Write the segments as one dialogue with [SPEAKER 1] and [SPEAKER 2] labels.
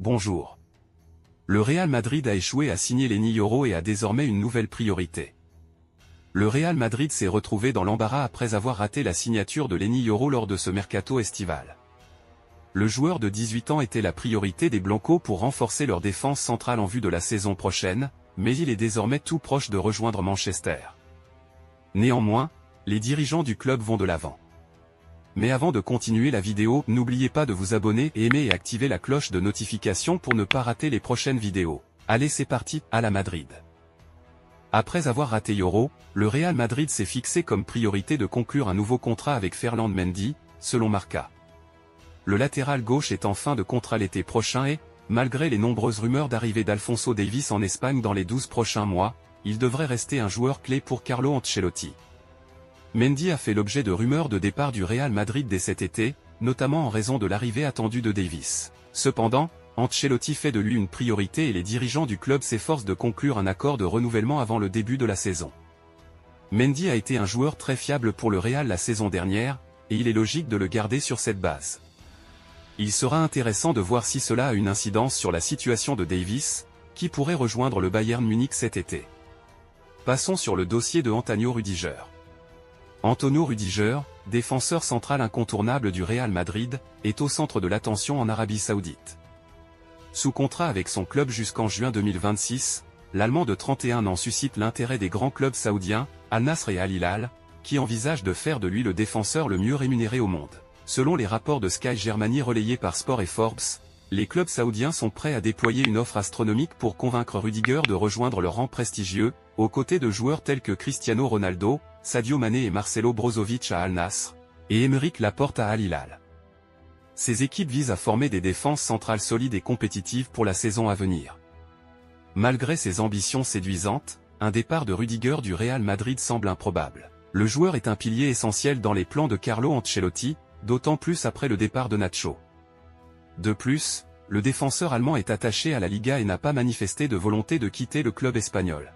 [SPEAKER 1] Bonjour. Le Real Madrid a échoué à signer Leny Yoro et a désormais une nouvelle priorité. Le Real Madrid s'est retrouvé dans l'embarras après avoir raté la signature de Leny Yoro lors de ce mercato estival. Le joueur de 18 ans était la priorité des Blancos pour renforcer leur défense centrale en vue de la saison prochaine, mais il est désormais tout proche de rejoindre Manchester. Néanmoins, les dirigeants du club vont de l'avant. Mais avant de continuer la vidéo, n'oubliez pas de vous abonner et aimer et activer la cloche de notification pour ne pas rater les prochaines vidéos. Allez, c'est parti, à la Madrid. Après avoir raté Yoro, le Real Madrid s'est fixé comme priorité de conclure un nouveau contrat avec Ferland Mendy, selon Marca. Le latéral gauche est en fin de contrat l'été prochain et, malgré les nombreuses rumeurs d'arrivée d'Alphonso Davies en Espagne dans les 12 prochains mois, il devrait rester un joueur clé pour Carlo Ancelotti. Mendy a fait l'objet de rumeurs de départ du Real Madrid dès cet été, notamment en raison de l'arrivée attendue de Davies. Cependant, Ancelotti fait de lui une priorité et les dirigeants du club s'efforcent de conclure un accord de renouvellement avant le début de la saison. Mendy a été un joueur très fiable pour le Real la saison dernière, et il est logique de le garder sur cette base. Il sera intéressant de voir si cela a une incidence sur la situation de Davies, qui pourrait rejoindre le Bayern Munich cet été. Passons sur le dossier de Antonio Rudiger. Antonio Rudiger, défenseur central incontournable du Real Madrid, est au centre de l'attention en Arabie Saoudite. Sous contrat avec son club jusqu'en juin 2026, l'Allemand de 31 ans suscite l'intérêt des grands clubs saoudiens, Al Nasr et Al Hilal, qui envisagent de faire de lui le défenseur le mieux rémunéré au monde. Selon les rapports de Sky Germany relayés par Sport et Forbes, les clubs saoudiens sont prêts à déployer une offre astronomique pour convaincre Rudiger de rejoindre leur rang prestigieux, aux côtés de joueurs tels que Cristiano Ronaldo, Sadio Mané et Marcelo Brozovic à Al Nasr, et Aymeric Laporte à Al Hilal. Ces équipes visent à former des défenses centrales solides et compétitives pour la saison à venir. Malgré ses ambitions séduisantes, un départ de Rudiger du Real Madrid semble improbable. Le joueur est un pilier essentiel dans les plans de Carlo Ancelotti, d'autant plus après le départ de Nacho. De plus, le défenseur allemand est attaché à la Liga et n'a pas manifesté de volonté de quitter le club espagnol.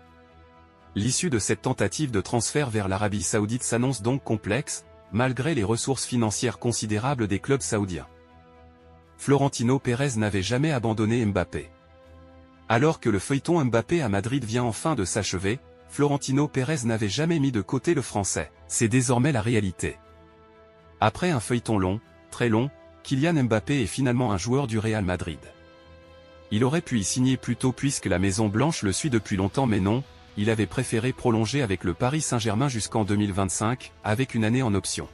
[SPEAKER 1] L'issue de cette tentative de transfert vers l'Arabie Saoudite s'annonce donc complexe, malgré les ressources financières considérables des clubs saoudiens. Florentino Pérez n'avait jamais abandonné Mbappé. Alors que le feuilleton Mbappé à Madrid vient enfin de s'achever, Florentino Pérez n'avait jamais mis de côté le français. C'est désormais la réalité. Après un feuilleton long, très long, Kylian Mbappé est finalement un joueur du Real Madrid. Il aurait pu y signer plus tôt puisque la Maison Blanche le suit depuis longtemps, mais non, il avait préféré prolonger avec le Paris Saint-Germain jusqu'en 2025, avec une année en option.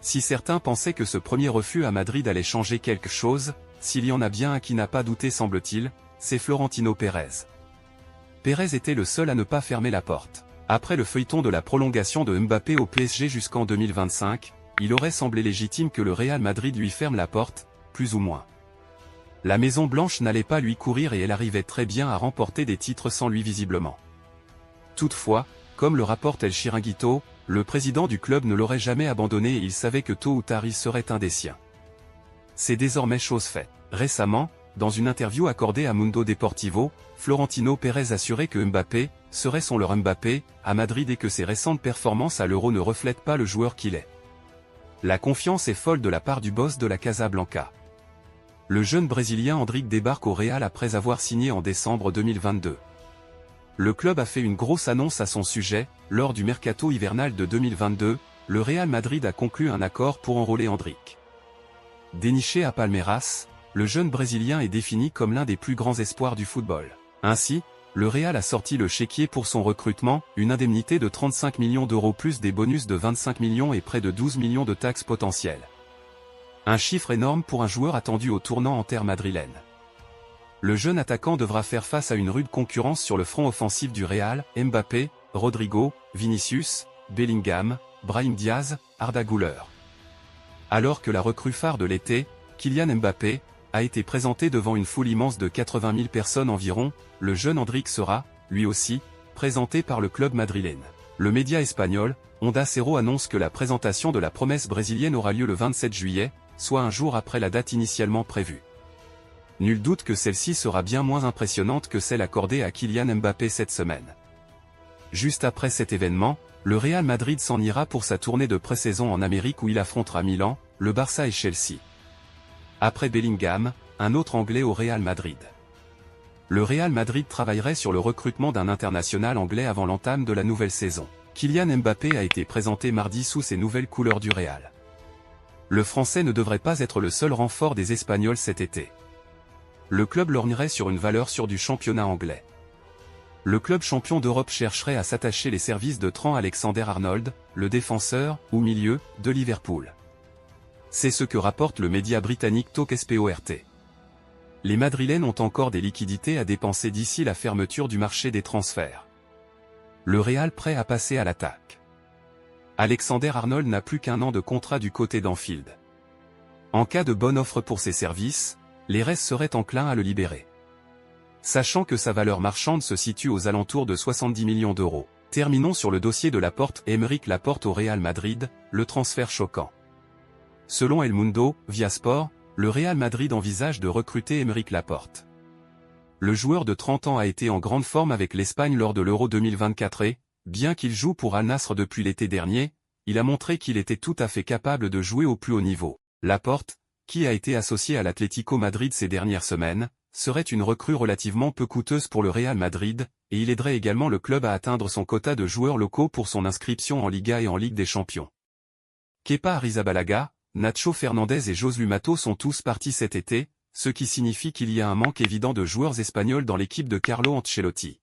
[SPEAKER 1] Si certains pensaient que ce premier refus à Madrid allait changer quelque chose, s'il y en a bien un qui n'a pas douté semble-t-il, c'est Florentino Pérez. Pérez était le seul à ne pas fermer la porte. Après le feuilleton de la prolongation de Mbappé au PSG jusqu'en 2025, il aurait semblé légitime que le Real Madrid lui ferme la porte, plus ou moins. La Maison Blanche n'allait pas lui courir et elle arrivait très bien à remporter des titres sans lui visiblement. Toutefois, comme le rapporte El Chiringuito, le président du club ne l'aurait jamais abandonné et il savait que tôt ou tard il serait un des siens. C'est désormais chose faite. Récemment, dans une interview accordée à Mundo Deportivo, Florentino Pérez assurait que Mbappé serait son leur Mbappé à Madrid et que ses récentes performances à l'Euro ne reflètent pas le joueur qu'il est. La confiance est folle de la part du boss de la Casablanca. Le jeune Brésilien Endrick débarque au Real après avoir signé en décembre 2022. Le club a fait une grosse annonce à son sujet. Lors du mercato hivernal de 2022, le Real Madrid a conclu un accord pour enrôler Endrick. Déniché à Palmeiras, le jeune Brésilien est défini comme l'un des plus grands espoirs du football. Ainsi, le Real a sorti le chéquier pour son recrutement, une indemnité de 35 millions d'euros plus des bonus de 25 millions et près de 12 millions de taxes potentielles. Un chiffre énorme pour un joueur attendu au tournant en terre madrilène. Le jeune attaquant devra faire face à une rude concurrence sur le front offensif du Real: Mbappé, Rodrigo, Vinicius, Bellingham, Brahim Diaz, Arda Güler. Alors que la recrue phare de l'été, Kylian Mbappé, a été présenté devant une foule immense de 80 000 personnes environ, le jeune Endrick sera, lui aussi, présenté par le club madrilène. Le média espagnol, Onda Cero, annonce que la présentation de la promesse brésilienne aura lieu le 27 juillet, soit un jour après la date initialement prévue. Nul doute que celle-ci sera bien moins impressionnante que celle accordée à Kylian Mbappé cette semaine. Juste après cet événement, le Real Madrid s'en ira pour sa tournée de pré-saison en Amérique où il affrontera Milan, le Barça et Chelsea. Après Bellingham, un autre Anglais au Real Madrid. Le Real Madrid travaillerait sur le recrutement d'un international anglais avant l'entame de la nouvelle saison. Kylian Mbappé a été présenté mardi sous ses nouvelles couleurs du Real. Le Français ne devrait pas être le seul renfort des Espagnols cet été. Le club lorgnerait sur une valeur sûre du championnat anglais. Le club champion d'Europe chercherait à s'attacher les services de Trent Alexander-Arnold, le défenseur, ou milieu, de Liverpool. C'est ce que rapporte le média britannique Talksport. Les Madrilènes ont encore des liquidités à dépenser d'ici la fermeture du marché des transferts. Le Real prêt à passer à l'attaque. Alexander-Arnold n'a plus qu'un an de contrat du côté d'Anfield. En cas de bonne offre pour ses services, les Reds seraient enclins à le libérer. Sachant que sa valeur marchande se situe aux alentours de 70 millions d'euros. Terminons sur le dossier de Laporte. Aymeric Laporte au Real Madrid, le transfert choquant. Selon El Mundo, via Sport, le Real Madrid envisage de recruter Aymeric Laporte. Le joueur de 30 ans a été en grande forme avec l'Espagne lors de l'Euro 2024 et, bien qu'il joue pour Al Nassr depuis l'été dernier, il a montré qu'il était tout à fait capable de jouer au plus haut niveau. Laporte, qui a été associé à l'Atlético Madrid ces dernières semaines, serait une recrue relativement peu coûteuse pour le Real Madrid, et il aiderait également le club à atteindre son quota de joueurs locaux pour son inscription en Liga et en Ligue des Champions. Kepa Arrizabalaga, Nacho Fernandez et Josu Mato sont tous partis cet été, ce qui signifie qu'il y a un manque évident de joueurs espagnols dans l'équipe de Carlo Ancelotti.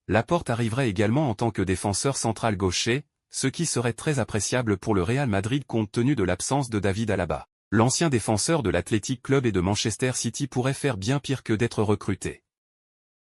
[SPEAKER 1] Laporte arriverait également en tant que défenseur central gaucher, ce qui serait très appréciable pour le Real Madrid compte tenu de l'absence de David Alaba. L'ancien défenseur de l'Athletic Club et de Manchester City pourrait faire bien pire que d'être recruté.